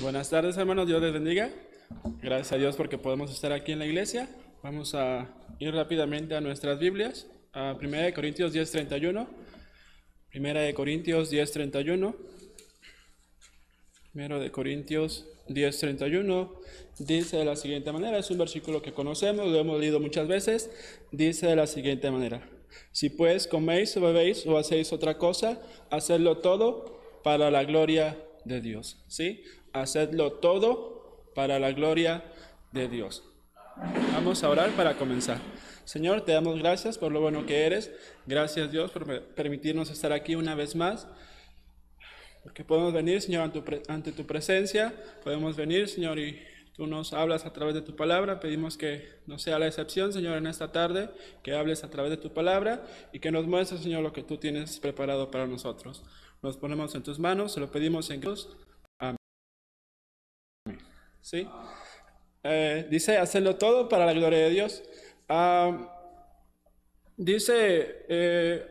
Buenas tardes, hermanos. Dios les bendiga. Gracias a Dios porque podemos estar aquí en la iglesia. Vamos a ir rápidamente a nuestras Biblias. A 1 Corintios 10:31. 1 Corintios 10:31. 1 Corintios 10:31. Dice de la siguiente manera. Es un versículo que conocemos, lo hemos leído muchas veces. Dice de la siguiente manera. Si pues coméis o bebéis o hacéis otra cosa, hacedlo todo para la gloria de Dios. ¿Sí? Hacedlo todo para la gloria de Dios. Vamos a orar para comenzar. Señor, te damos gracias por lo bueno que eres. Gracias, Dios, por permitirnos estar aquí una vez más. Porque podemos venir, Señor, ante tu presencia. Podemos venir, Señor, y tú nos hablas a través de tu palabra. Pedimos que no sea la excepción, Señor, en esta tarde. Que hables a través de tu palabra y que nos muestres, Señor, lo que tú tienes preparado para nosotros. Nos ponemos en tus manos, se lo pedimos en Dios. ¿Sí? Dice, hacerlo todo para la gloria de Dios.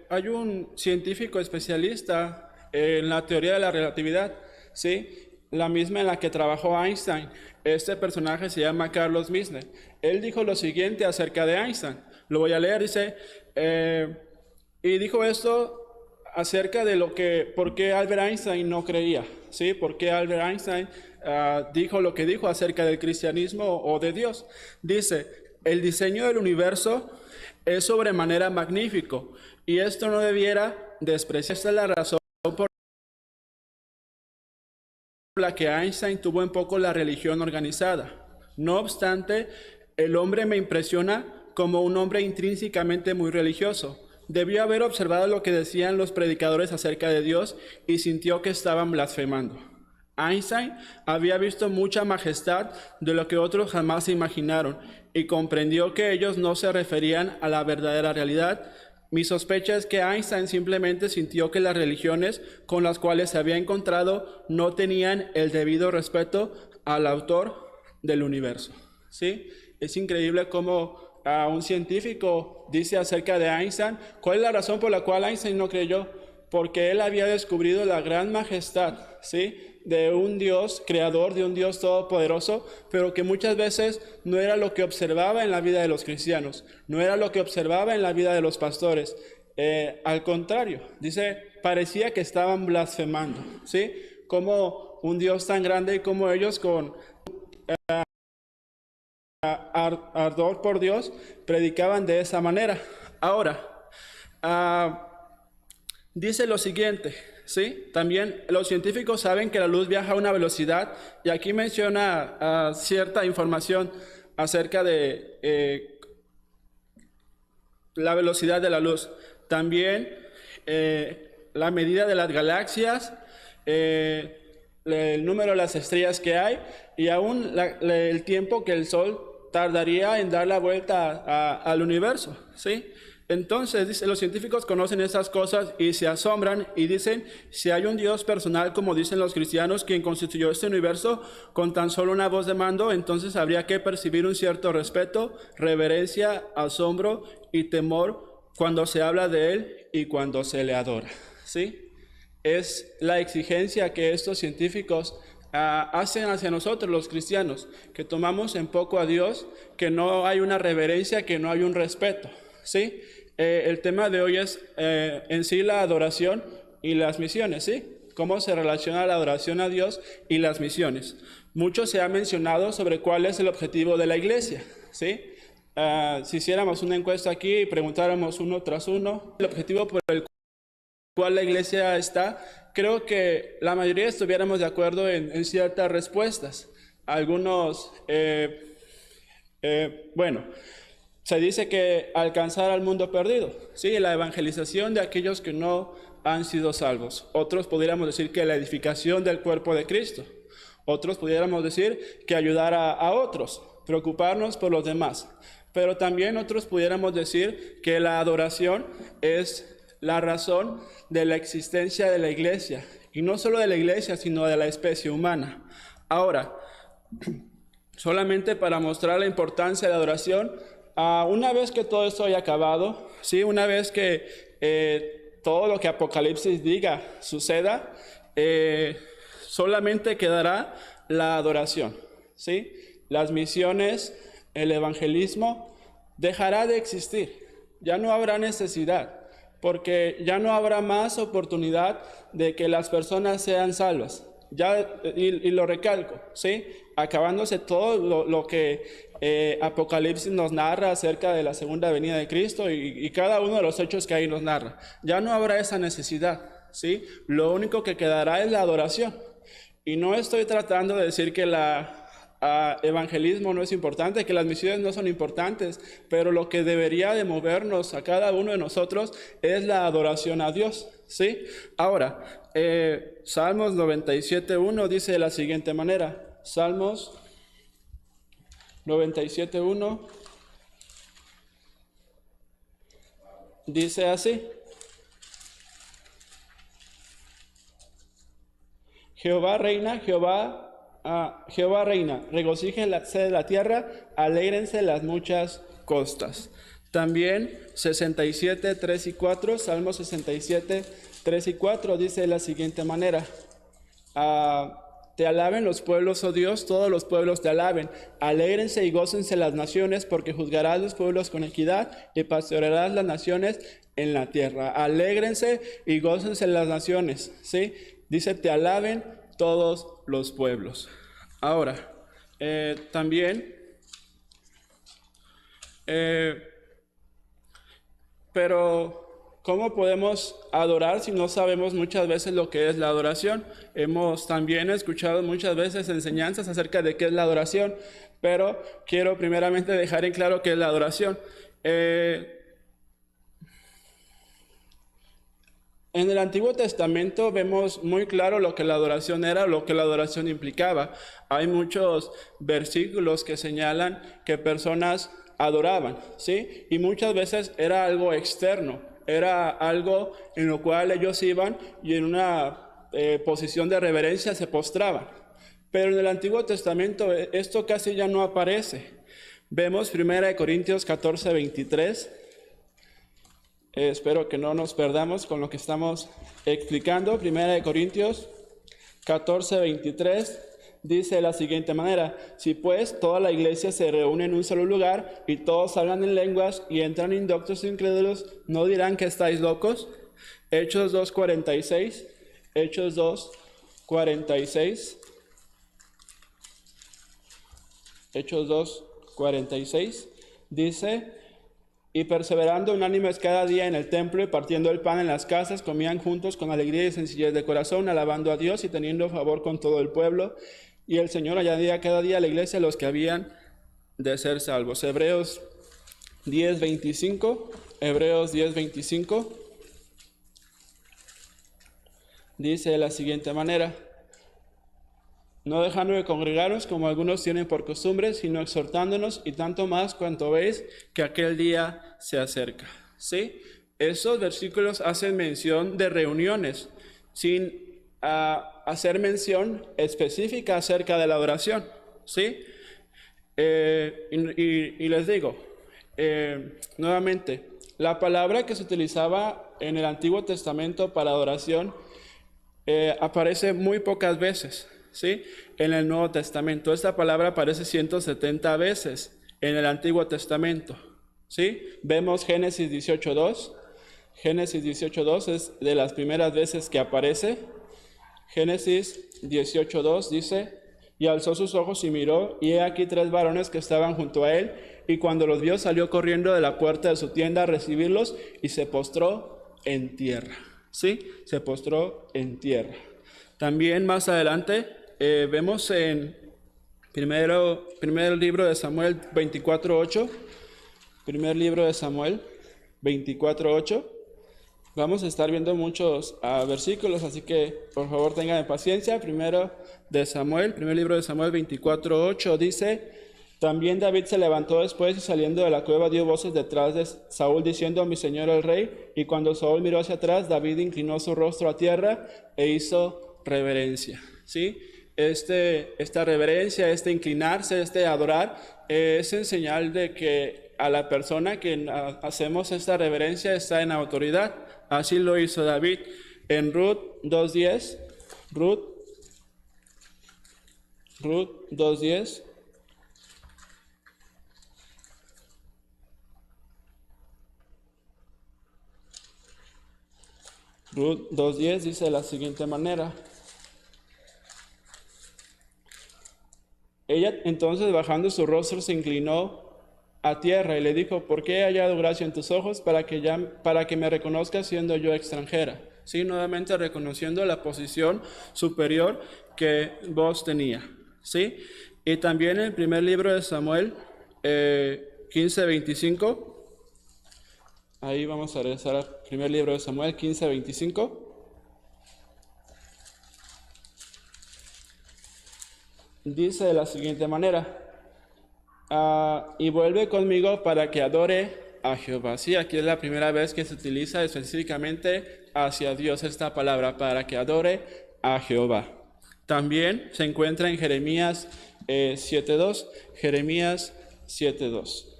Hay un científico especialista en la teoría de la relatividad, ¿sí? La misma en la que trabajó Einstein. Este personaje se llama Carlos Misner. Él dijo lo siguiente acerca de Einstein. Lo voy a leer, dice, y dijo esto acerca de por qué Albert Einstein no creía, ¿sí? Por qué Albert Einstein dijo lo que dijo acerca del cristianismo o de Dios. Dice, el diseño del universo es sobremanera magnífico y esto no debiera despreciarse. Esta es la razón por la que Einstein tuvo en poco la religión organizada. No obstante, el hombre me impresiona como un hombre intrínsecamente muy religioso. Debió haber observado lo que decían los predicadores acerca de Dios y sintió que estaban blasfemando. Einstein había visto mucha majestad de lo que otros jamás se imaginaron y comprendió que ellos no se referían a la verdadera realidad. Mi sospecha es que Einstein simplemente sintió que las religiones con las cuales se había encontrado no tenían el debido respeto al autor del universo. ¿Sí? Es increíble cómo un científico dice acerca de Einstein, ¿cuál es la razón por la cual Einstein no creyó? Porque él había descubierto la gran majestad, ¿sí?, de un Dios creador, de un Dios todopoderoso, pero que muchas veces no era lo que observaba en la vida de los cristianos, no era lo que observaba en la vida de los pastores. Al contrario, dice, parecía que estaban blasfemando, ¿sí? Como un Dios tan grande como ellos con ardor por Dios predicaban de esa manera. Ahora, dice lo siguiente, ¿sí? También los científicos saben que la luz viaja a una velocidad y aquí menciona cierta información acerca de la velocidad de la luz. También la medida de las galaxias, el número de las estrellas que hay y aún el tiempo que el Sol tardaría en dar la vuelta al universo, ¿sí? Entonces, dice, los científicos conocen esas cosas y se asombran y dicen, si hay un Dios personal, como dicen los cristianos, quien constituyó este universo con tan solo una voz de mando, entonces habría que percibir un cierto respeto, reverencia, asombro y temor cuando se habla de Él y cuando se le adora, ¿sí? Es la exigencia que estos científicos hacen hacia nosotros los cristianos, que tomamos en poco a Dios, que no hay una reverencia, que no hay un respeto, ¿sí? El tema de hoy es en sí la adoración y las misiones, ¿sí? Cómo se relaciona la adoración a Dios y las misiones. Mucho se ha mencionado sobre cuál es el objetivo de la iglesia, ¿sí? Si hiciéramos una encuesta aquí y preguntáramos uno tras uno, el objetivo por el cual la iglesia está, creo que la mayoría estuviéramos de acuerdo en ciertas respuestas. Algunos, bueno, se dice que alcanzar al mundo perdido, ¿sí? La evangelización de aquellos que no han sido salvos. Otros pudiéramos decir que la edificación del cuerpo de Cristo. Otros pudiéramos decir que ayudar a otros, preocuparnos por los demás. Pero también otros pudiéramos decir que la adoración es la razón de la existencia de la iglesia, y no solo de la iglesia, sino de la especie humana. Ahora, solamente para mostrar la importancia de la adoración, una vez que todo esto haya acabado, ¿sí? Una vez que todo lo que Apocalipsis diga suceda, solamente quedará la adoración, ¿sí? Las misiones, el evangelismo dejará de existir. Ya no habrá necesidad, porque ya no habrá más oportunidad de que las personas sean salvas. Ya, y lo recalco, ¿sí? Acabándose todo lo que Apocalipsis nos narra acerca de la segunda venida de Cristo y cada uno de los hechos que ahí nos narra. Ya no habrá esa necesidad, ¿sí? Lo único que quedará es la adoración. Y no estoy tratando de decir que evangelismo no es importante, que las misiones no son importantes, pero lo que debería de movernos a cada uno de nosotros es la adoración a Dios, ¿sí? Ahora, Salmos 97.1 dice de la siguiente manera, Salmos 97.1 dice así: Jehová reina, Jehová reina, regocíjense la tierra, alégrense las muchas costas. También 67, 3 y 4, Salmo 67, 3 y 4 dice de la siguiente manera: te alaben los pueblos, oh Dios, todos los pueblos te alaben. Alégrense y gócense las naciones, porque juzgarás los pueblos con equidad y pastorearás las naciones en la tierra. Alégrense y gócense las naciones, ¿sí? Dice, te alaben todos los pueblos. Ahora, también, pero ¿cómo podemos adorar si no sabemos muchas veces lo que es la adoración? Hemos también escuchado muchas veces enseñanzas acerca de qué es la adoración, pero quiero primeramente dejar en claro qué es la adoración. En el Antiguo Testamento vemos muy claro lo que la adoración era, lo que la adoración implicaba. Hay muchos versículos que señalan que personas adoraban, ¿sí? Y muchas veces era algo externo, era algo en lo cual ellos iban y en una posición de reverencia se postraban. Pero en el Antiguo Testamento esto casi ya no aparece. Vemos 1 Corintios 14, 23. Espero que no nos perdamos con lo que estamos explicando. 1 Corintios 14, 23 dice de la siguiente manera: si pues toda la iglesia se reúne en un solo lugar y todos hablan en lenguas y entran indoctos e incrédulos, ¿no dirán que estáis locos? Hechos 2, 46. Hechos 2, 46. Hechos 2, 46 dice: y perseverando unánimes cada día en el templo y partiendo el pan en las casas, comían juntos con alegría y sencillez de corazón, alabando a Dios y teniendo favor con todo el pueblo. Y el Señor añadía cada día a la iglesia los que habían de ser salvos. Hebreos 10, 25. Hebreos 10, 25. Dice de la siguiente manera: no dejando de congregarnos como algunos tienen por costumbre, sino exhortándonos, y tanto más cuanto veis que aquel día se acerca. ¿Sí? Esos versículos hacen mención de reuniones, sin hacer mención específica acerca de la adoración. ¿Sí? Y les digo, nuevamente, la palabra que se utilizaba en el Antiguo Testamento para adoración aparece muy pocas veces. ¿Sí? En el Nuevo Testamento. Esta palabra aparece 170 veces en el Antiguo Testamento. ¿Sí? Vemos Génesis 18.2. Génesis 18.2 es de las primeras veces que aparece. Génesis 18.2 dice: y alzó sus ojos y miró, y he aquí 3 varones que estaban junto a él, y cuando los vio salió corriendo de la puerta de su tienda a recibirlos, y se postró en tierra. ¿Sí? Se postró en tierra. También más adelante vemos en primer libro de Samuel 24.8, primer libro de Samuel 24.8. Vamos a estar viendo muchos versículos, así que por favor tengan paciencia. Primer libro de Samuel 24.8 dice: también David se levantó después y saliendo de la cueva dio voces detrás de Saúl diciendo: mi señor el rey. Y cuando Saúl miró hacia atrás, David inclinó su rostro a tierra e hizo reverencia. ¿Sí? Esta reverencia, este inclinarse, este adorar, es en señal de que a la persona que hacemos esta reverencia está en autoridad. Así lo hizo David. En Ruth 2.10, Ruth Ruth 2:10. Ruth 2:10 dice de la siguiente manera. Ella entonces, bajando su rostro, se inclinó a tierra y le dijo: ¿por qué he hallado gracia en tus ojos para que me reconozcas siendo yo extranjera? Sí, nuevamente reconociendo la posición superior que vos tenía. Sí, y también en el primer libro de Samuel 15:25. Ahí vamos a regresar al primer libro de Samuel 15:25. Dice de la siguiente manera: y vuelve conmigo para que adore a Jehová. Sí, aquí es la primera vez que se utiliza específicamente hacia Dios esta palabra, para que adore a Jehová. También se encuentra en Jeremías 7:2. Jeremías 7:2.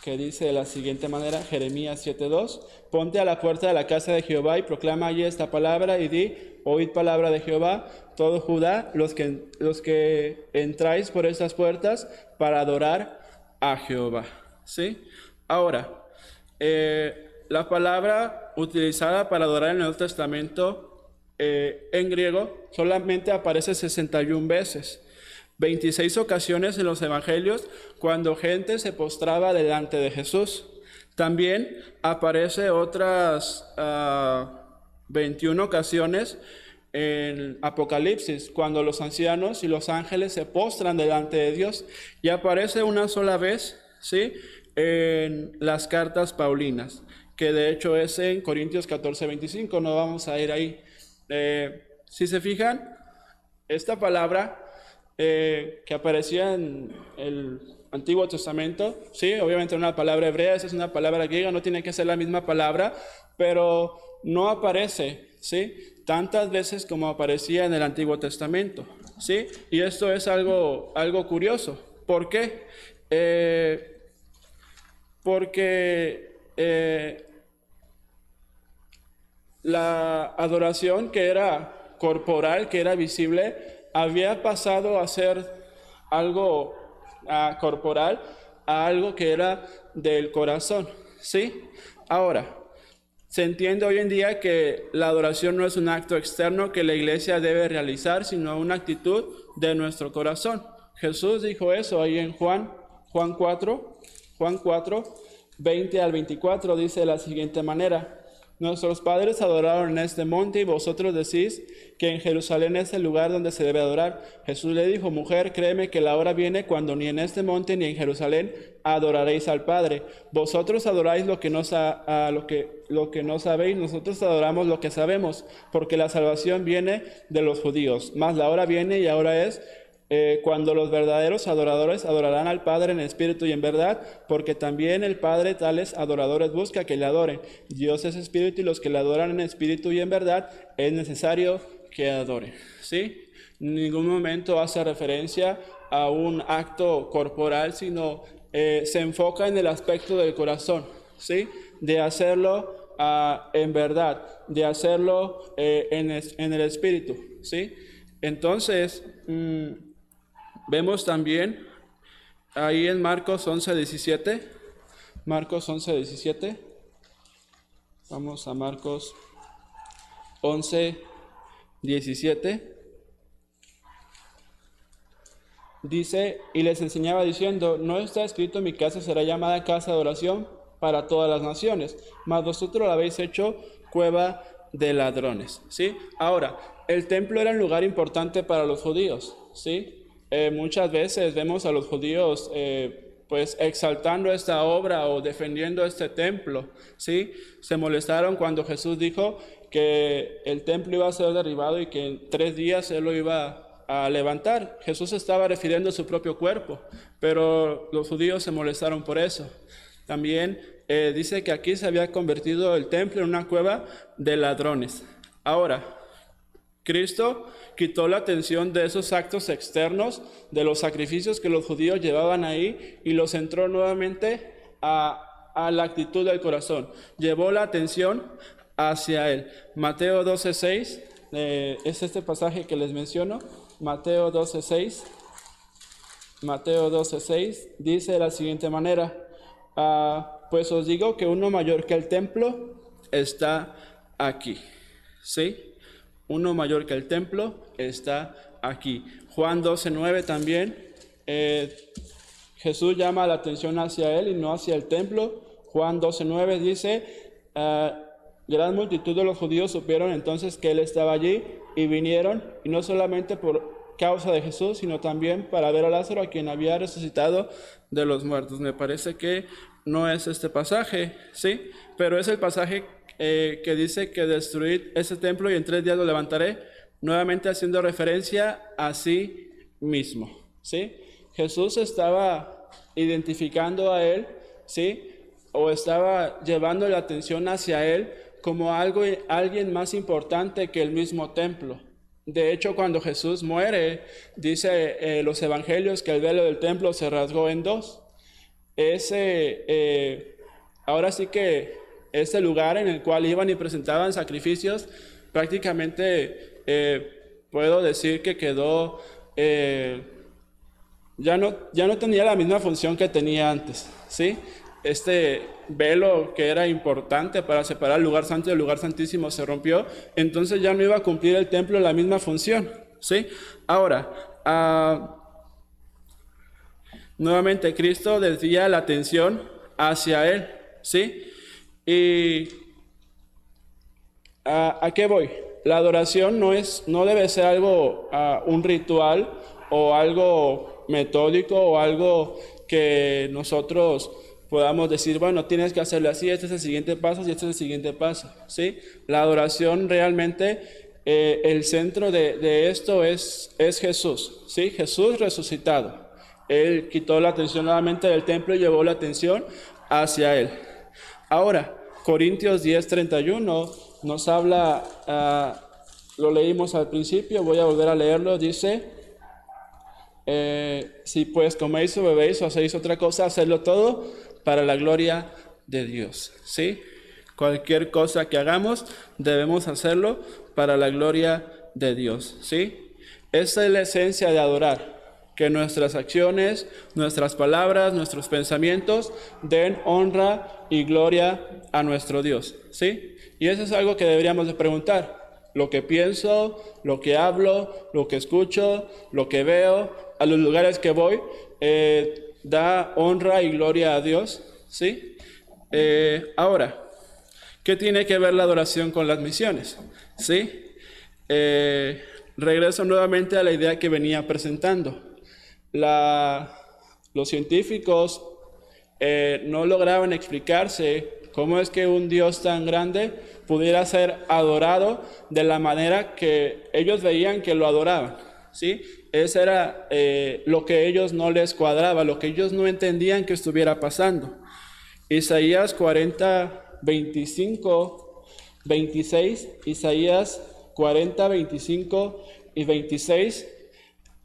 Que dice de la siguiente manera, Jeremías 7:2: ponte a la puerta de la casa de Jehová y proclama allí esta palabra y di: oíd palabra de Jehová, todo Judá, los que entráis por estas puertas para adorar a Jehová. ¿Sí? Ahora, la palabra utilizada para adorar en el Nuevo Testamento en griego solamente aparece 61 veces. 26 ocasiones en los evangelios cuando gente se postraba delante de Jesús. También aparece otras 21 ocasiones en Apocalipsis, cuando los ancianos y los ángeles se postran delante de Dios. Y aparece una sola vez, ¿sí?, en las cartas paulinas, que de hecho es en Corintios 14:25. No vamos a ir ahí. Si se fijan, esta palabra que aparecía en el Antiguo Testamento, sí, obviamente una palabra hebrea, esa es una palabra griega, no tiene que ser la misma palabra, pero no aparece, sí, tantas veces como aparecía en el Antiguo Testamento, sí, y esto es algo curioso. ¿Por qué? Porque la adoración que era corporal, que era visible, había pasado a ser algo corporal a algo que era del corazón, ¿sí? Ahora, se entiende hoy en día que la adoración no es un acto externo que la iglesia debe realizar, sino una actitud de nuestro corazón. Jesús dijo eso ahí en Juan 4, 20 al 24, dice de la siguiente manera: nuestros padres adoraron en este monte y vosotros decís que en Jerusalén es el lugar donde se debe adorar. Jesús le dijo: mujer, créeme que la hora viene cuando ni en este monte ni en Jerusalén adoraréis al Padre. Vosotros adoráis lo que no sabéis, nosotros adoramos lo que sabemos, porque la salvación viene de los judíos. Mas la hora viene y ahora es cuando los verdaderos adoradores adorarán al Padre en espíritu y en verdad, porque también el Padre tales adoradores busca que le adoren. Dios es espíritu y los que le adoran en espíritu y en verdad es necesario que adoren. ¿Sí? En ningún momento hace referencia a un acto corporal, sino se enfoca en el aspecto del corazón, ¿sí?, de hacerlo en verdad, de hacerlo en el espíritu, ¿sí? Entonces, vemos también ahí en Marcos 11:17. Marcos 11:17. Vamos a Marcos 11:17. Dice: y les enseñaba diciendo: no está escrito, mi casa será llamada casa de oración para todas las naciones, mas vosotros la habéis hecho cueva de ladrones. ¿Sí? Ahora, el templo era un lugar importante para los judíos, ¿sí? Muchas veces vemos a los judíos pues exaltando esta obra o defendiendo este templo, ¿sí? Se molestaron cuando Jesús dijo que el templo iba a ser derribado y que en 3 días Él lo iba a levantar. Jesús estaba refiriendo a su propio cuerpo, pero los judíos se molestaron por eso. También dice que aquí se había convertido el templo en una cueva de ladrones. Ahora, Cristo quitó la atención de esos actos externos, de los sacrificios que los judíos llevaban ahí, y los centró nuevamente a la actitud del corazón. Llevó la atención hacia Él. Mateo 12:6 es este pasaje que les menciono, Mateo 12:6. Mateo 12:6 dice de la siguiente manera: pues os digo que uno mayor que el templo está aquí. ¿Sí? Uno mayor que el templo está aquí. Juan 12:9 también. Jesús llama la atención hacia él y no hacia el templo. Juan 12:9 dice: gran multitud de los judíos supieron entonces que él estaba allí y vinieron, y no solamente por causa de Jesús, sino también para ver a Lázaro, a quien había resucitado de los muertos. Me parece que no es este pasaje, ¿sí? Pero es el pasaje que dice que destruid ese templo y en 3 días lo levantaré, nuevamente haciendo referencia a sí mismo, ¿sí? Jesús estaba identificando a él, ¿sí? O estaba llevando la atención hacia él como alguien más importante que el mismo templo. De hecho, cuando Jesús muere, dice los evangelios que el velo del templo se rasgó en 2. Ahora sí que ese lugar en el cual iban y presentaban sacrificios, prácticamente puedo decir que quedó, ya no tenía la misma función que tenía antes, ¿sí? Este velo que era importante para separar el lugar santo del lugar santísimo se rompió, entonces ya no iba a cumplir el templo la misma función, ¿sí? Ahora, nuevamente Cristo desvía la atención hacia él, ¿sí? ¿Y a qué voy? La adoración no debe ser algo, un ritual o algo metódico o algo que nosotros podamos decir, bueno, tienes que hacerlo así, este es el siguiente paso y este es el siguiente paso, ¿sí? La adoración realmente, el centro de esto es Jesús, ¿sí? Jesús resucitado. Él quitó la atención nuevamente del templo y llevó la atención hacia él. Ahora, Corintios 10:31 nos habla, lo leímos al principio, voy a volver a leerlo, dice: si pues coméis o bebéis o hacéis otra cosa, hacedlo todo para la gloria de Dios, ¿sí? Cualquier cosa que hagamos, debemos hacerlo para la gloria de Dios, ¿sí? Esa es la esencia de adorar, que nuestras acciones, nuestras palabras, nuestros pensamientos den honra y gloria a nuestro Dios, ¿sí? Y eso es algo que deberíamos de preguntar. Lo que pienso, lo que hablo, lo que escucho, lo que veo, a los lugares que voy, da honra y gloria a Dios, ¿sí? Ahora, ¿qué tiene que ver la adoración con las misiones? ¿Sí? Regreso nuevamente a la idea que venía presentando. Los científicos no lograban explicarse cómo es que un Dios tan grande pudiera ser adorado de la manera que ellos veían que lo adoraban, ¿sí? Eso era lo que a ellos no les cuadraba, lo que ellos no entendían que estuviera pasando. Isaías 40, 25, 26, Isaías 40, 25 y 26.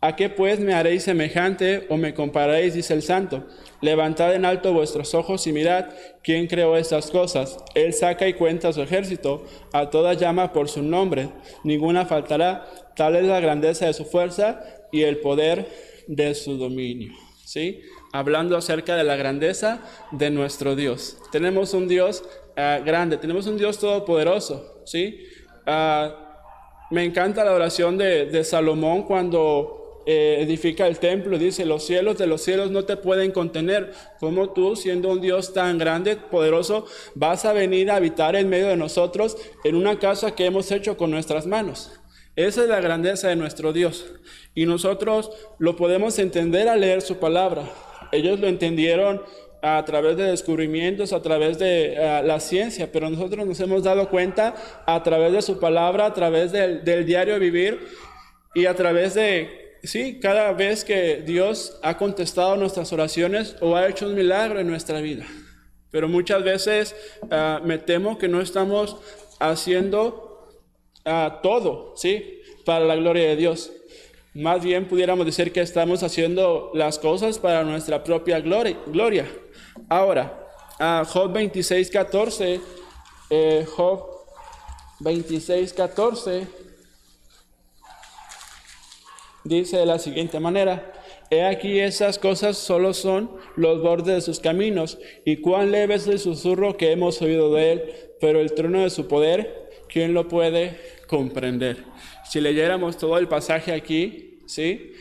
¿A qué pues me haréis semejante o me compararéis? Dice el Santo. Levantad en alto vuestros ojos y mirad quién creó estas cosas. Él saca y cuenta su ejército, a todas llama por su nombre, ninguna faltará. Tal es la grandeza de su fuerza y el poder de su dominio, ¿sí? Hablando acerca de la grandeza de nuestro Dios. Tenemos un Dios grande, tenemos un Dios todopoderoso, ¿sí? Me encanta la oración de Salomón cuando edifica el templo. Dice: los cielos de los cielos no te pueden contener. ¿Cómo tú, siendo un Dios tan grande, poderoso, vas a venir a habitar en medio de nosotros en una casa que hemos hecho con nuestras manos? Esa es la grandeza de nuestro Dios, y nosotros lo podemos entender al leer su palabra. Ellos lo entendieron a través de descubrimientos, a través de la ciencia, pero nosotros nos hemos dado cuenta a través de su palabra, a través del diario vivir, y a través de, sí, cada vez que Dios ha contestado nuestras oraciones o ha hecho un milagro en nuestra vida. Pero muchas veces me temo que no estamos haciendo todo, ¿sí?, para la gloria de Dios. Más bien pudiéramos decir que estamos haciendo las cosas para nuestra propia gloria. Ahora, Job 26:14, Job 26:14 dice de la siguiente manera: he aquí esas cosas solo son los bordes de sus caminos, y cuán leve es el susurro que hemos oído de él, pero el trono de su poder, ¿quién lo puede comprender? Si leyéramos todo el pasaje aquí, ¿sí?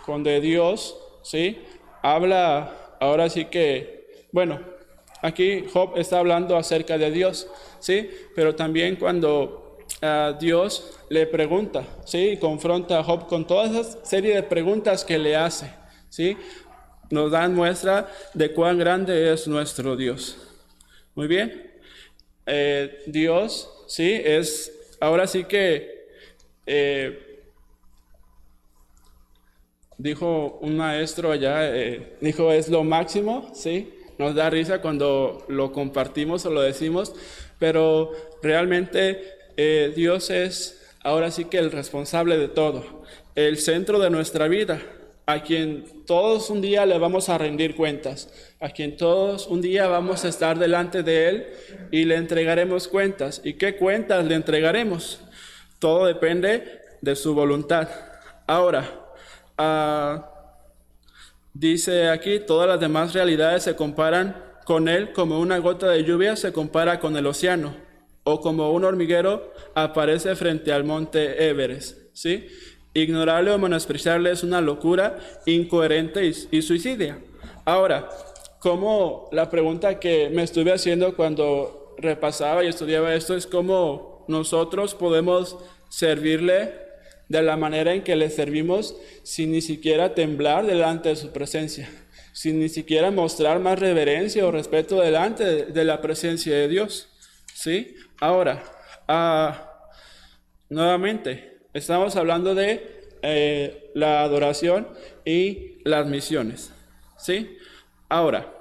Cuando Dios, ¿sí? Habla, ahora sí que, bueno, aquí Job está hablando acerca de Dios, ¿sí? Pero también cuando Dios le pregunta, ¿sí? Confronta a Job con toda esa serie de preguntas que le hace, ¿sí? Nos dan muestra de cuán grande es nuestro Dios. Muy bien. Dios, ¿sí? Es, ahora sí que, dijo un maestro allá, dijo, es lo máximo, ¿sí? Nos da risa cuando lo compartimos o lo decimos, pero realmente Dios es ahora sí que el responsable de todo, el centro de nuestra vida, a quien todos un día le vamos a rendir cuentas, a quien todos un día vamos a estar delante de Él y le entregaremos cuentas. ¿Y qué cuentas le entregaremos? Todo depende de su voluntad. Ahora, dice aquí, todas las demás realidades se comparan con Él como una gota de lluvia se compara con el océano, o como un hormiguero aparece frente al monte Everest, ¿sí? Ignorarle o menospreciarle es una locura incoherente y suicidia. Ahora, como la pregunta que me estuve haciendo cuando repasaba y estudiaba esto es cómo nosotros podemos servirle de la manera en que le servimos sin ni siquiera temblar delante de su presencia, sin ni siquiera mostrar más reverencia o respeto delante de la presencia de Dios, ¿sí? Ahora, nuevamente, estamos hablando de la adoración y las misiones, ¿sí? Ahora,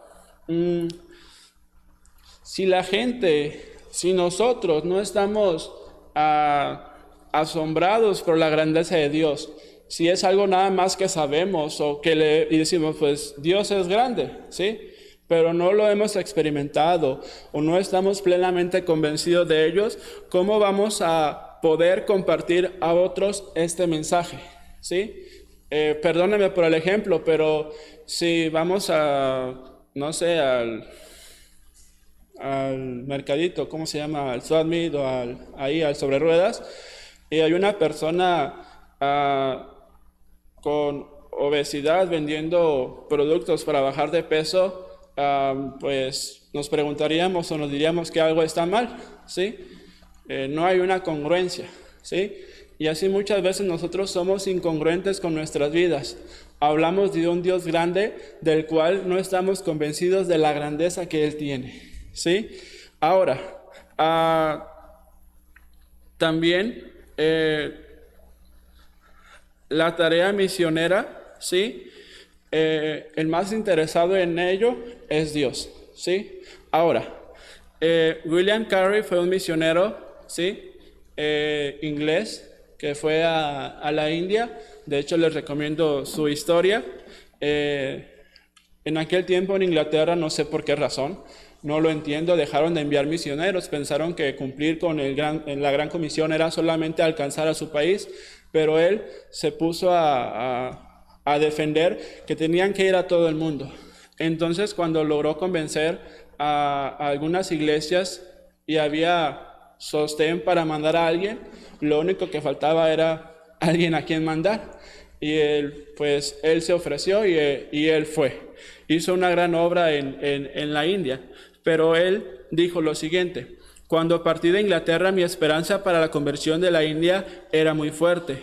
si nosotros no estamos asombrados por la grandeza de Dios, si es algo nada más que sabemos y decimos, pues Dios es grande, ¿sí? Pero no lo hemos experimentado o no estamos plenamente convencidos de ellos, ¿cómo vamos a poder compartir a otros este mensaje? ¿Sí? Perdónenme por el ejemplo, pero si vamos no sé, al mercadito, ¿cómo se llama? Al Swapmeet o ahí al sobre ruedas, y hay una persona con obesidad vendiendo productos para bajar de peso, pues nos preguntaríamos o nos diríamos que algo está mal, ¿sí? No hay una congruencia, ¿sí? Y así muchas veces nosotros somos incongruentes con nuestras vidas. Hablamos de un Dios grande del cual no estamos convencidos de la grandeza que Él tiene, ¿sí? Ahora, también la tarea misionera, ¿sí? El más interesado en ello es Dios, ¿sí? Ahora, William Carey fue un misionero, ¿sí? Inglés que fue a la India. De hecho, les recomiendo su historia. En aquel tiempo en Inglaterra, no sé por qué razón, no lo entiendo, dejaron de enviar misioneros, pensaron que cumplir con la gran comisión era solamente alcanzar a su país, pero él se puso a defender que tenían que ir a todo el mundo. Entonces, cuando logró convencer a algunas iglesias y había sostén para mandar a alguien, lo único que faltaba era alguien a quien mandar. Y él se ofreció y él fue. Hizo una gran obra en la India. Pero él dijo lo siguiente: cuando partí de Inglaterra, mi esperanza para la conversión de la India era muy fuerte,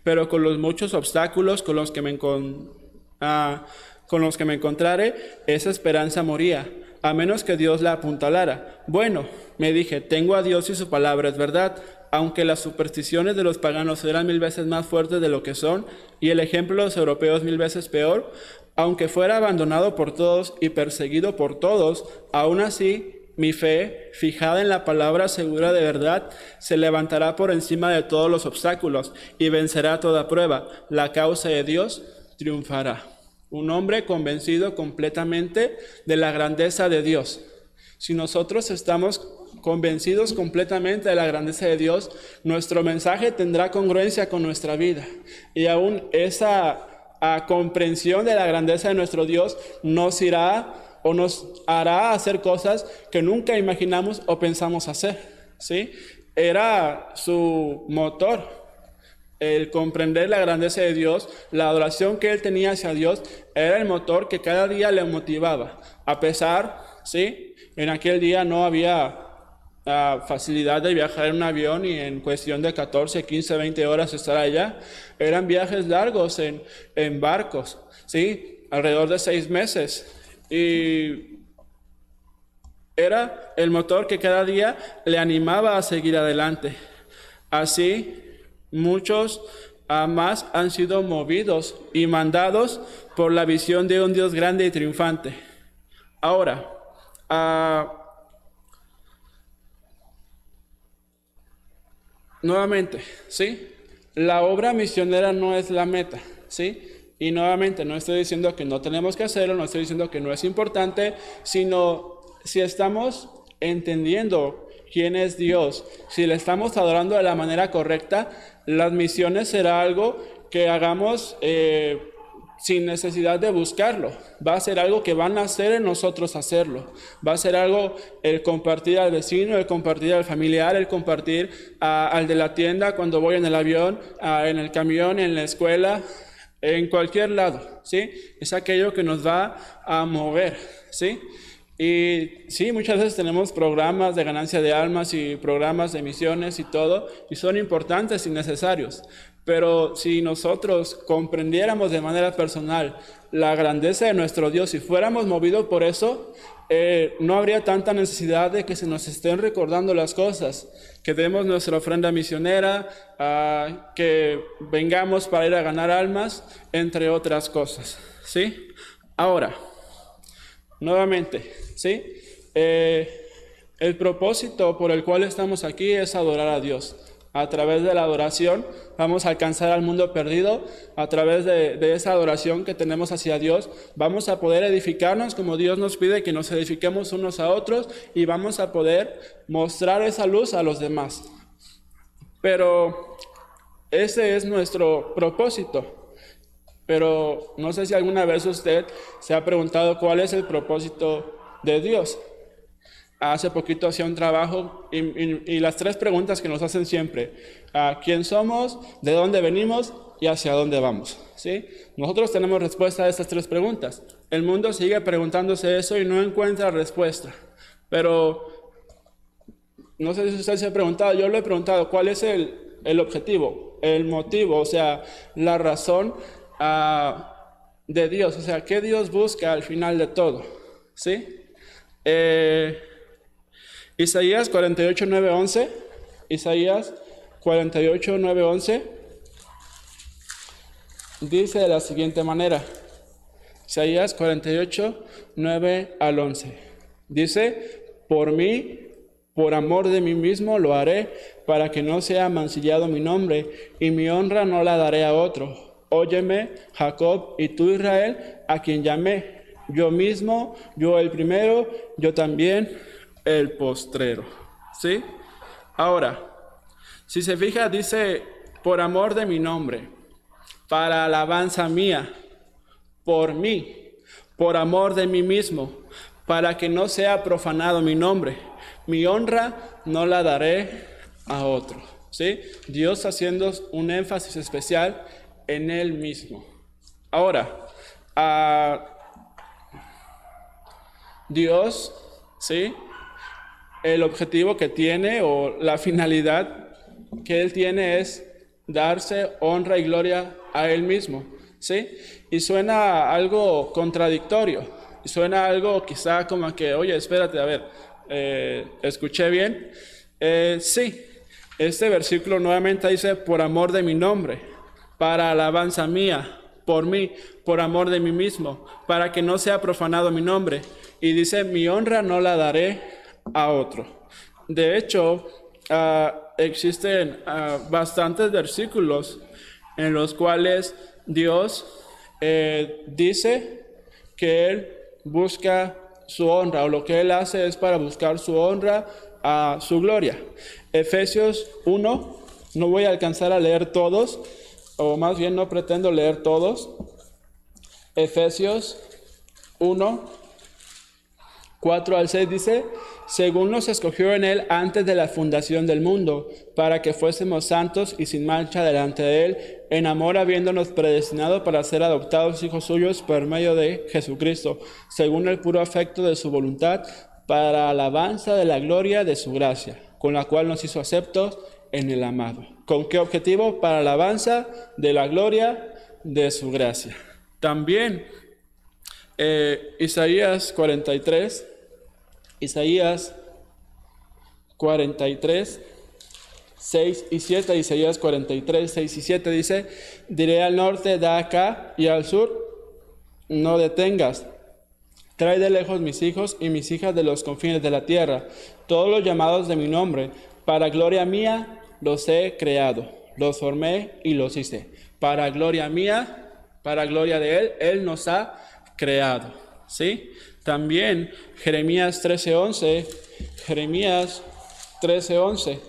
pero con los muchos obstáculos con los que me encontrare, esa esperanza moría, a menos que Dios la apuntalara. Bueno, me dije, tengo a Dios y su palabra es verdad, aunque las supersticiones de los paganos eran 1000 veces más fuertes de lo que son, y el ejemplo de los europeos 1000 veces peor, aunque fuera abandonado por todos y perseguido por todos, aún así mi fe, fijada en la palabra segura de verdad, se levantará por encima de todos los obstáculos y vencerá toda prueba. La causa de Dios triunfará. Un hombre convencido completamente de la grandeza de Dios. Si nosotros estamos convencidos completamente de la grandeza de Dios, nuestro mensaje tendrá congruencia con nuestra vida. Y aún esa comprensión de la grandeza de nuestro Dios nos irá o nos hará hacer cosas que nunca imaginamos o pensamos hacer, ¿sí? Era su motor. El comprender la grandeza de Dios, la adoración que él tenía hacia Dios, era el motor que cada día le motivaba. A pesar, ¿sí? En aquel día no había facilidad de viajar en un avión y en cuestión de 14, 15, 20 horas estar allá. Eran viajes largos en barcos, ¿sí? Alrededor de 6 meses. Y era el motor que cada día le animaba a seguir adelante. Así, muchos más han sido movidos y mandados por la visión de un Dios grande y triunfante. Ahora, nuevamente, ¿sí? La obra misionera no es la meta, ¿sí? Y nuevamente, no estoy diciendo que no tenemos que hacerlo, no estoy diciendo que no es importante, sino si estamos entendiendo quién es Dios, si le estamos adorando de la manera correcta, las misiones será algo que hagamos sin necesidad de buscarlo. Va a ser algo que van a hacer en nosotros hacerlo. Va a ser algo, el compartir al vecino, el compartir al familiar, el compartir al de la tienda cuando voy en el avión, en el camión, en la escuela, en cualquier lado, ¿sí? Es aquello que nos va a mover, ¿sí? Y sí, muchas veces tenemos programas de ganancia de almas y programas de misiones y todo, y son importantes y necesarios. Pero si nosotros comprendiéramos de manera personal la grandeza de nuestro Dios y fuéramos movidos por eso, no habría tanta necesidad de que se nos estén recordando las cosas, que demos nuestra ofrenda misionera, que vengamos para ir a ganar almas, entre otras cosas, ¿sí? Ahora, nuevamente, ¿sí? El propósito por el cual estamos aquí es adorar a Dios. A través de la adoración vamos a alcanzar al mundo perdido. A través de esa adoración que tenemos hacia Dios, vamos a poder edificarnos como Dios nos pide que nos edifiquemos unos a otros y vamos a poder mostrar esa luz a los demás. Pero ese es nuestro propósito. Pero no sé si alguna vez usted se ha preguntado cuál es el propósito de Dios. Hace poquito hacía un trabajo y las 3 preguntas que nos hacen siempre: ¿quién somos? ¿De dónde venimos? ¿Y hacia dónde vamos? ¿Sí? Nosotros tenemos respuesta a estas 3 preguntas. El mundo sigue preguntándose eso y no encuentra respuesta. Pero no sé si usted se ha preguntado, yo lo he preguntado, ¿cuál es el objetivo, el motivo, o sea, la razón de Dios? O sea, ¿qué Dios busca al final de todo? ¿Sí? Isaías 48, 9, 11. Isaías 48, 9, 11. Dice de la siguiente manera. Isaías 48, 9 al 11. Dice: por mí, por amor de mí mismo lo haré, para que no sea mancillado mi nombre, y mi honra no la daré a otro. Óyeme, Jacob, y tú, Israel, a quien llamé. Yo mismo, yo el primero, yo también el postrero. ¿Sí? Ahora, si se fija, dice: por amor de mi nombre, para alabanza mía, por mí, por amor de mí mismo, para que no sea profanado mi nombre. Mi honra no la daré a otro. ¿Sí? Dios haciendo un énfasis especial en Él mismo. Ahora, Dios, ¿sí? El objetivo que tiene o la finalidad que Él tiene es darse honra y gloria a Él mismo, ¿sí? Y suena algo contradictorio, y suena algo quizá como que, oye, espérate, a ver, ¿escuché bien? Sí, este versículo nuevamente dice: por amor de mi nombre, para alabanza mía, por mí, por amor de mí mismo, para que no sea profanado mi nombre. Y dice: mi honra no la daré a otro. De hecho, existen bastantes versículos en los cuales Dios dice que Él busca su honra, o lo que Él hace es para buscar su honra a su gloria. Efesios 1, no voy a alcanzar a leer todos, o más bien no pretendo leer todos. Efesios 1, 4 al 6 dice: según nos escogió en Él antes de la fundación del mundo, para que fuésemos santos y sin mancha delante de Él, en amor habiéndonos predestinado para ser adoptados hijos suyos por medio de Jesucristo, según el puro afecto de su voluntad, para alabanza de la gloria de su gracia, con la cual nos hizo aceptos en el amado. ¿Con qué objetivo? Para alabanza de la gloria de su gracia. También Isaías 43, 6 y 7, Isaías 43, 6 y 7 dice: diré al norte, da acá, y al sur, no detengas. Trae de lejos mis hijos y mis hijas de los confines de la tierra, todos los llamados de mi nombre, para gloria mía los he creado, los formé y los hice. Para gloria mía, para gloria de Él, Él nos ha creado. ¿Sí? También Jeremías 13:11, Jeremías 13:11.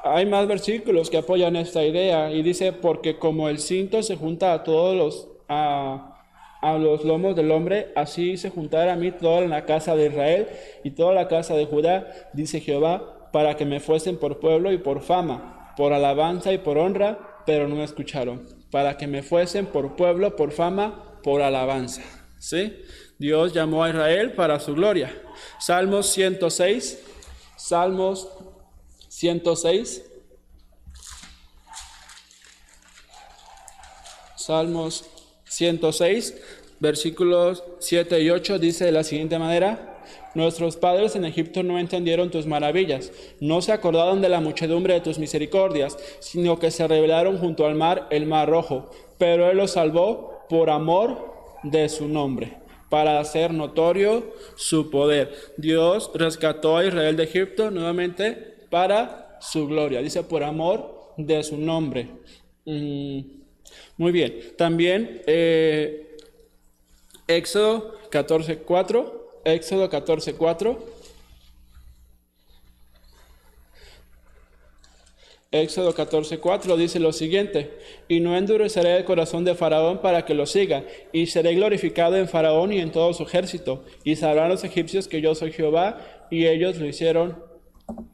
Hay más versículos que apoyan esta idea y dice: porque como el cinto se junta a todos a los lomos del hombre, así se juntará a mí toda la casa de Israel y toda la casa de Judá, dice Jehová, para que me fuesen por pueblo y por fama, por alabanza y por honra, pero no me escucharon. Para que me fuesen por pueblo, por fama, por alabanza. ¿Sí? Dios llamó a Israel para su gloria. Salmos 106, Salmos 106, Salmos 106, versículos 7 y 8 dice de la siguiente manera: nuestros padres en Egipto no entendieron tus maravillas, no se acordaron de la muchedumbre de tus misericordias, sino que se rebelaron junto al mar, el mar rojo. Pero Él los salvó por amor de su nombre, para hacer notorio su poder. Dios rescató a Israel de Egipto nuevamente para su gloria. Dice: por amor de su nombre. Muy bien. También Éxodo 14:4. Éxodo 14:4. Éxodo 14:4 dice lo siguiente: y no endureceré el corazón de Faraón para que lo siga, y seré glorificado en Faraón y en todo su ejército, y sabrán los egipcios que yo soy Jehová. Y ellos lo hicieron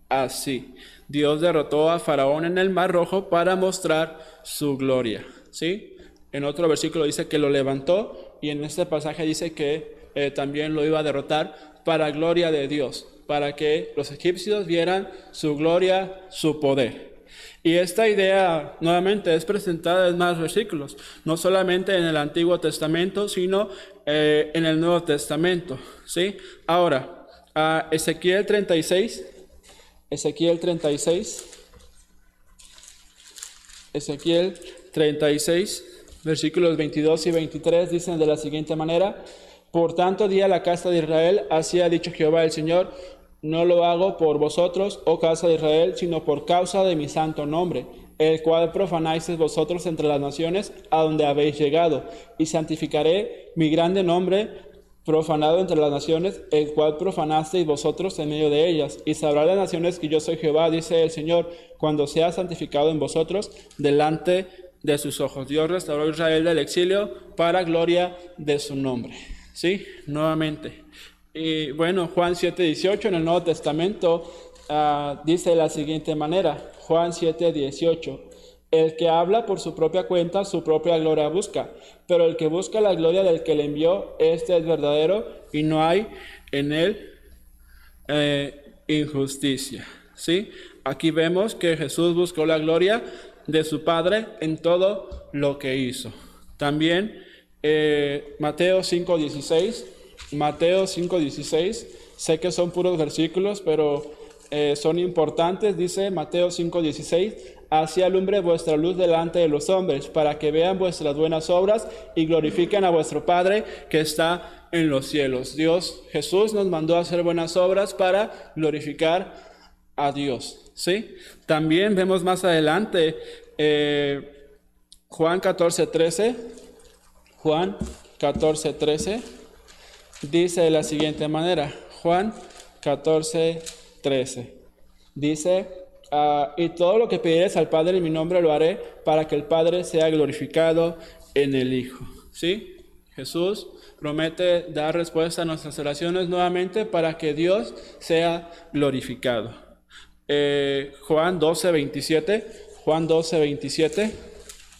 así. Dios derrotó a Faraón en el Mar Rojo para mostrar su gloria. ¿Sí? En otro versículo dice que lo levantó, y en este pasaje dice que también lo iba a derrotar para gloria de Dios, para que los egipcios vieran su gloria, su poder. Y esta idea nuevamente es presentada en más versículos, no solamente en el Antiguo Testamento, sino en el Nuevo Testamento. ¿Sí? Ahora, Ezequiel 36, Ezequiel 36, versículos 22 y 23 dicen de la siguiente manera: por tanto di a la casa de Israel, así ha dicho Jehová el Señor, no lo hago por vosotros, oh casa de Israel, sino por causa de mi santo nombre, el cual profanáis vosotros entre las naciones a donde habéis llegado, y santificaré mi grande nombre profanado entre las naciones, el cual profanasteis vosotros en medio de ellas, y sabrán las naciones que yo soy Jehová, dice el Señor, cuando sea santificado en vosotros delante de sus ojos. Dios restauró a Israel del exilio para gloria de su nombre. ¿Sí? Nuevamente. Y bueno, Juan 7:18 en el Nuevo Testamento dice de la siguiente manera: Juan 7:18: el que habla por su propia cuenta, su propia gloria busca, pero el que busca la gloria del que le envió, este es verdadero, y no hay en él injusticia. ¿Sí? Aquí vemos que Jesús buscó la gloria de su Padre en todo lo que hizo. También Mateo 5:16. Mateo 5:16, sé que son puros versículos, pero son importantes. Dice Mateo 5:16: así alumbre vuestra luz delante de los hombres, para que vean vuestras buenas obras y glorifiquen a vuestro Padre que está en los cielos. Jesús nos mandó a hacer buenas obras para glorificar a Dios. ¿Sí? También vemos más adelante Juan 14:13. Juan 14:13 dice de la siguiente manera: Juan 14:13 13. Dice, y todo lo que pidieres al Padre en mi nombre lo haré para que el Padre sea glorificado en el Hijo. ¿Sí? Jesús promete dar respuesta a nuestras oraciones nuevamente para que Dios sea glorificado. Juan 12:27,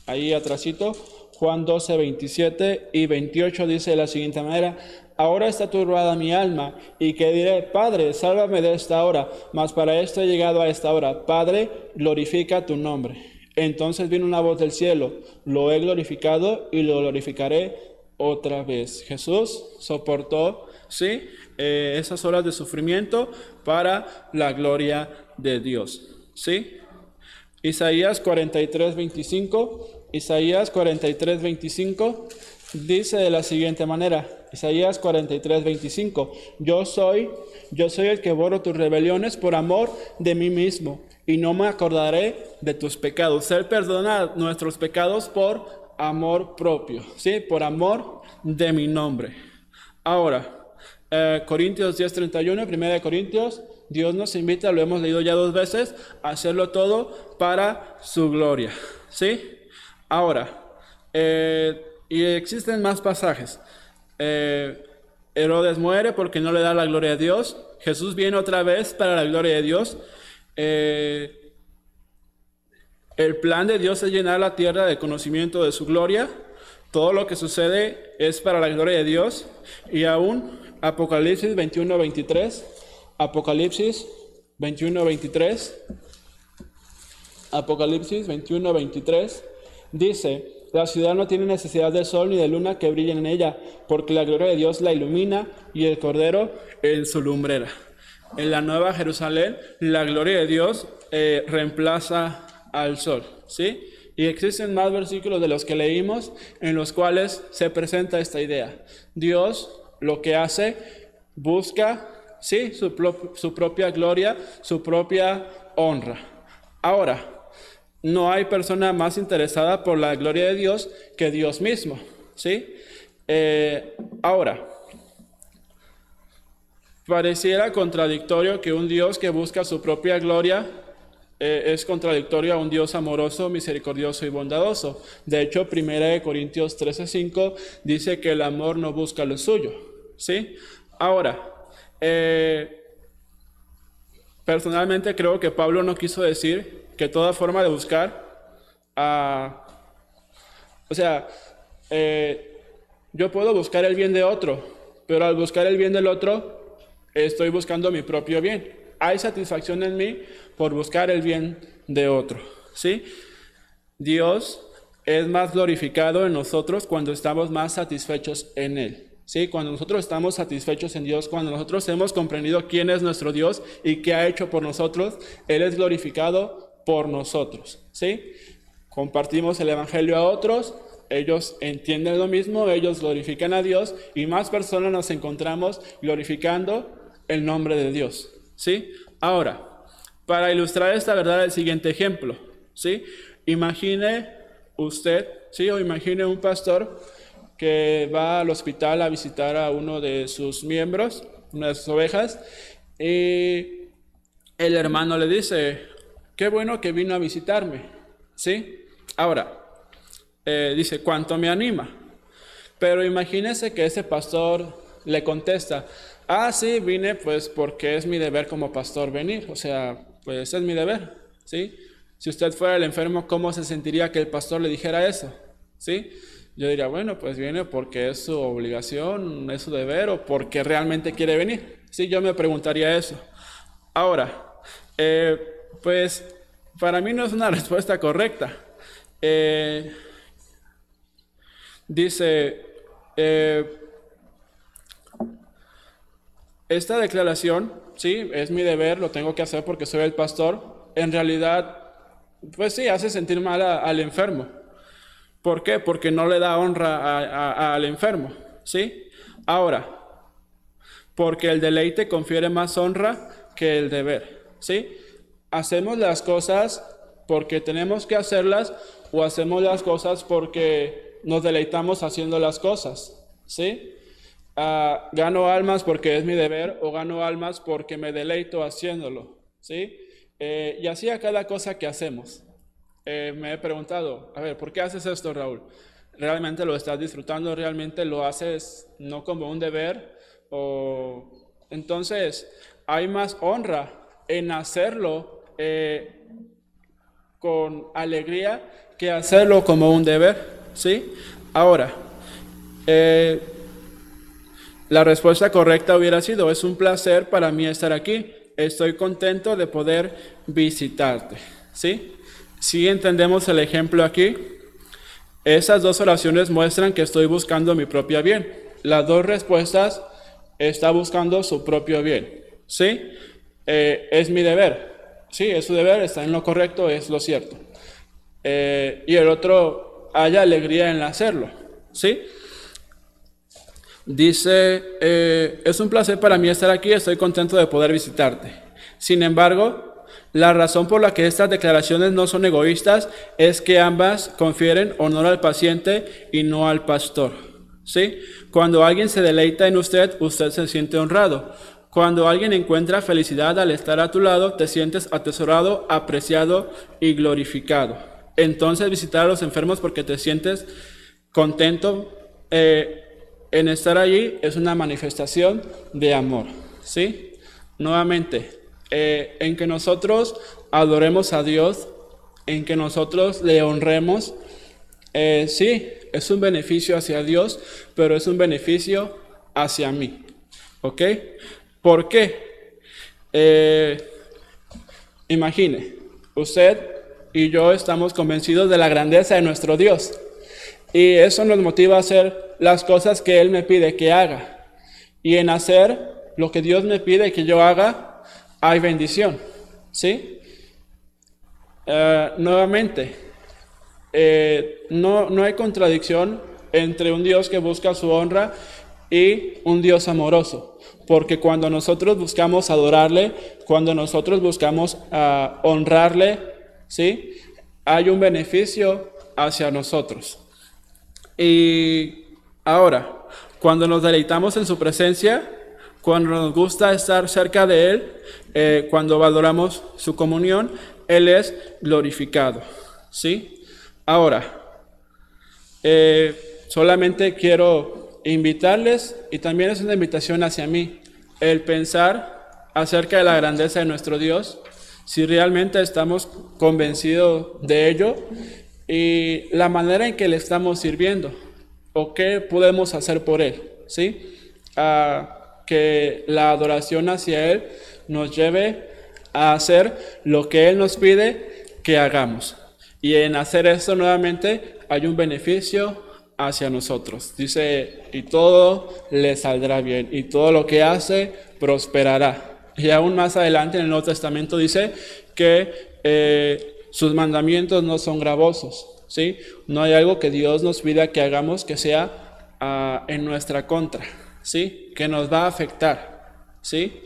ahí atrásito, Juan 12:27 y 28 dice de la siguiente manera: ahora está turbada mi alma, y que diré, Padre, sálvame de esta hora, mas para esto he llegado a esta hora. Padre, glorifica tu nombre. Entonces vino una voz del cielo: lo he glorificado y lo glorificaré otra vez. Jesús soportó, ¿sí?, esas horas de sufrimiento para la gloria de Dios, ¿sí? Isaías 43:25 dice de la siguiente manera, Isaías 43:25, yo soy el que borro tus rebeliones por amor de mí mismo, y no me acordaré de tus pecados. Él perdona nuestros pecados por amor propio, ¿sí? Por amor de mi nombre. Ahora, Corintios 10:31, 1 Corintios, Dios nos invita, lo hemos leído ya 2 veces, a hacerlo todo para su gloria, ¿sí? Ahora, y existen más pasajes. Herodes muere porque no le da la gloria a Dios. Jesús viene otra vez para la gloria de Dios. El plan de Dios es llenar la tierra de conocimiento de su gloria. Todo lo que sucede es para la gloria de Dios. Y aún Apocalipsis 21:23. Apocalipsis 21:23 dice: la ciudad no tiene necesidad del sol ni de luna que brillen en ella, porque la gloria de Dios la ilumina y el Cordero en su lumbrera. En la Nueva Jerusalén, la gloria de Dios reemplaza al sol, ¿sí? Y existen más versículos de los que leímos en los cuales se presenta esta idea. Dios lo que hace, busca, ¿sí?, su propia gloria, su propia honra. Ahora, no hay persona más interesada por la gloria de Dios que Dios mismo, ¿sí? Ahora, pareciera contradictorio que un Dios que busca su propia gloria es contradictorio a un Dios amoroso, misericordioso y bondadoso. De hecho, 1 Corintios 13:5 dice que el amor no busca lo suyo, ¿sí? Ahora, personalmente creo que Pablo no quiso decir que toda forma de buscar, yo puedo buscar el bien de otro, pero al buscar el bien del otro, estoy buscando mi propio bien. Hay satisfacción en mí por buscar el bien de otro, ¿sí? Dios es más glorificado en nosotros cuando estamos más satisfechos en Él, ¿sí? Cuando nosotros estamos satisfechos en Dios, cuando nosotros hemos comprendido quién es nuestro Dios y qué ha hecho por nosotros, Él es glorificado por nosotros, ¿sí? Compartimos el evangelio a otros, ellos entienden lo mismo, ellos glorifican a Dios y más personas nos encontramos glorificando el nombre de Dios, ¿sí? Ahora, para ilustrar esta verdad, el siguiente ejemplo, ¿sí? Imagine usted, ¿sí?, o imagine un pastor que va al hospital a visitar a uno de sus miembros, una de sus ovejas, y el hermano le dice: qué bueno que vino a visitarme, ¿sí? Ahora, dice: ¿cuánto me anima? Pero imagínese que ese pastor le contesta: sí, vine pues porque es mi deber como pastor venir, o sea, pues es mi deber, ¿sí? Si usted fuera el enfermo, ¿cómo se sentiría que el pastor le dijera eso? ¿Sí? Yo diría, bueno, pues viene porque es su obligación, es su deber, o porque realmente quiere venir. Sí, yo me preguntaría eso. Ahora, pues para mí no es una respuesta correcta. Dice, esta declaración, sí, es mi deber, lo tengo que hacer porque soy el pastor, en realidad, pues sí, hace sentir mal al enfermo. ¿Por qué? Porque no le da honra al enfermo, ¿sí? Ahora, porque el deleite confiere más honra que el deber, ¿sí? ¿Hacemos las cosas porque tenemos que hacerlas o hacemos las cosas porque nos deleitamos haciendo las cosas? ¿Sí? gano almas porque es mi deber o gano almas porque me deleito haciéndolo, ¿sí? Y así a cada cosa que hacemos. Me he preguntado, a ver, ¿por qué haces esto, Raúl? ¿Realmente lo estás disfrutando? ¿Realmente lo haces no como un deber? Entonces, hay más honra en hacerlo con alegría que hacerlo como un deber, ¿sí? Ahora, la respuesta correcta hubiera sido, es un placer para mí estar aquí, estoy contento de poder visitarte, ¿sí? Si entendemos el ejemplo aquí, esas dos oraciones muestran que estoy buscando mi propio bien. Las dos respuestas está buscando su propio bien, ¿sí? Es mi deber, sí, es su deber, está en lo correcto, es lo cierto. Y el otro, haya alegría en hacerlo, ¿sí? Dice, es un placer para mí estar aquí, estoy contento de poder visitarte. Sin embargo, la razón por la que estas declaraciones no son egoístas es que ambas confieren honor al paciente y no al pastor, ¿sí? Cuando alguien se deleita en usted, usted se siente honrado. Cuando alguien encuentra felicidad al estar a tu lado, te sientes atesorado, apreciado y glorificado. Entonces, visitar a los enfermos porque te sientes contento en estar allí es una manifestación de amor, ¿sí? Nuevamente, en que nosotros adoremos a Dios, en que nosotros le honremos, sí, es un beneficio hacia Dios, pero es un beneficio hacia mí, ¿ok? ¿Por qué? Imagine, usted y yo estamos convencidos de la grandeza de nuestro Dios, y eso nos motiva a hacer las cosas que Él me pide que haga, y en hacer lo que Dios me pide que yo haga, hay bendición, ¿sí? Nuevamente, no hay contradicción entre un Dios que busca su honra y un Dios amoroso, porque cuando nosotros buscamos adorarle, cuando nosotros buscamos honrarle, ¿sí? Hay un beneficio hacia nosotros. Y ahora, cuando nos deleitamos en su presencia, cuando nos gusta estar cerca de Él, cuando valoramos su comunión, Él es glorificado, ¿sí? Ahora, solamente quiero invitarles, y también es una invitación hacia mí, el pensar acerca de la grandeza de nuestro Dios, si realmente estamos convencidos de ello, y la manera en que le estamos sirviendo, o qué podemos hacer por Él, ¿sí? Que la adoración hacia Él nos lleve a hacer lo que Él nos pide que hagamos. Y en hacer esto nuevamente hay un beneficio hacia nosotros. Dice, y todo le saldrá bien, y todo lo que hace prosperará. Y aún más adelante en el Nuevo Testamento dice que sus mandamientos no son gravosos, ¿sí? No hay algo que Dios nos pida que hagamos que sea en nuestra contra, ¿sí? Que nos va a afectar, ¿sí?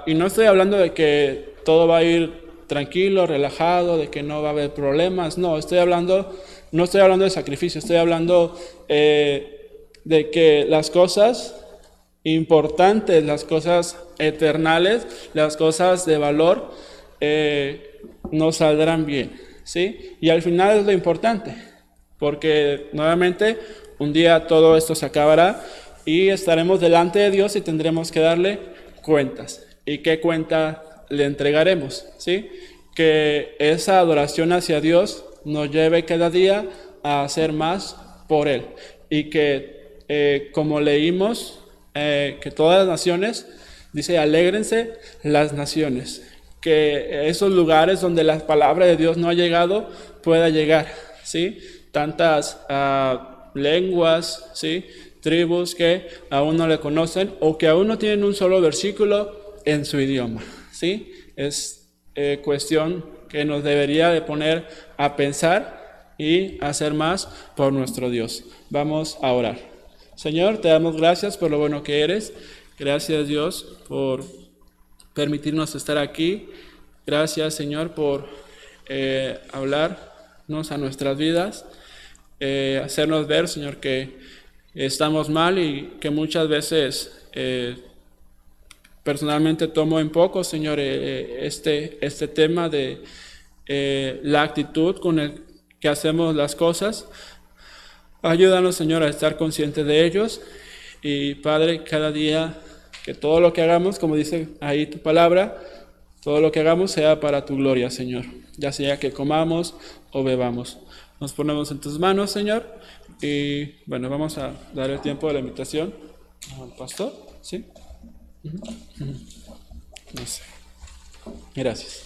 Y no estoy hablando de que todo va a ir tranquilo, relajado, de que no va a haber problemas, no estoy hablando de sacrificio, estoy hablando de que las cosas importantes, las cosas eternales, las cosas de valor, nos saldrán bien, ¿sí? Y al final es lo importante, porque nuevamente un día todo esto se acabará y estaremos delante de Dios y tendremos que darle cuentas. ¿Y qué cuenta le entregaremos? ¿Sí? Que esa adoración hacia Dios nos lleve cada día a hacer más por Él. Y que, como leímos, que todas las naciones, dice, alégrense las naciones. Que esos lugares donde la palabra de Dios no ha llegado, pueda llegar, ¿sí? Tantas lenguas, ¿sí? Tribus que aún no le conocen o que aún no tienen un solo versículo en su idioma, ¿sí? Es cuestión que nos debería de poner a pensar y hacer más por nuestro Dios. Vamos a orar. Señor, te damos gracias por lo bueno que eres. Gracias, Dios, por permitirnos estar aquí. Gracias, Señor, por hablarnos a nuestras vidas, hacernos ver, Señor, que estamos mal y que muchas veces personalmente tomo en poco, Señor, este tema de la actitud con el que hacemos las cosas. Ayúdanos, Señor, a estar conscientes de ellos. Y Padre, cada día que todo lo que hagamos, como dice ahí tu palabra, todo lo que hagamos sea para tu gloria, Señor. Ya sea que comamos o bebamos. Nos ponemos en tus manos, Señor. Y bueno, vamos a dar el tiempo de la invitación al pastor. ¿Sí? No sé. Gracias.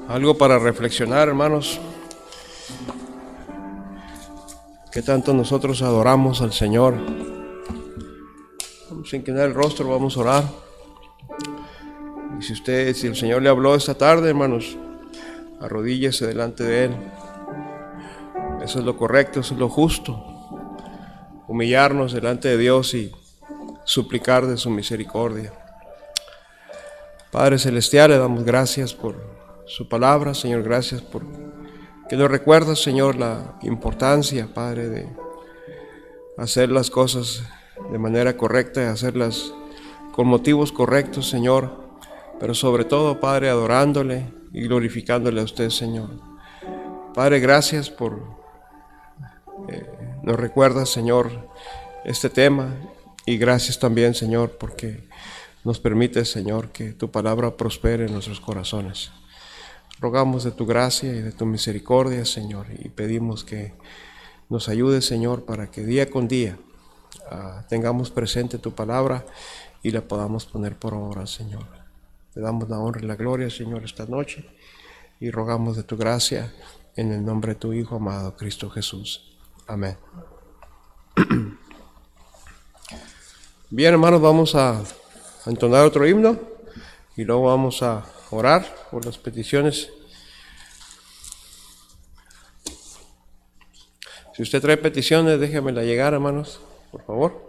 Algo para reflexionar, hermanos. ¿Qué tanto nosotros adoramos al Señor? Vamos a inclinar el rostro, vamos a orar. Y si el Señor le habló esta tarde, hermanos, arrodíllese delante de Él. Eso es lo correcto, eso es lo justo. Humillarnos delante de Dios y suplicar de su misericordia. Padre Celestial, le damos gracias por su palabra, Señor, gracias por que nos recuerda, Señor, la importancia, Padre, de hacer las cosas de manera correcta, de hacerlas con motivos correctos, Señor, pero sobre todo, Padre, adorándole y glorificándole a usted, Señor. Padre, gracias por nos recuerda, Señor, este tema, y gracias también, Señor, porque nos permite, Señor, que tu palabra prospere en nuestros corazones. Rogamos de tu gracia y de tu misericordia, Señor, y pedimos que nos ayudes, Señor, para que día con día tengamos presente tu palabra y la podamos poner por obra, Señor. Te damos la honra y la gloria, Señor, esta noche, y rogamos de tu gracia en el nombre de tu Hijo amado, Cristo Jesús. Amén. Bien, hermanos, vamos a entonar otro himno y luego vamos a orar por las peticiones. Si usted trae peticiones, déjemela llegar, hermanos, por favor.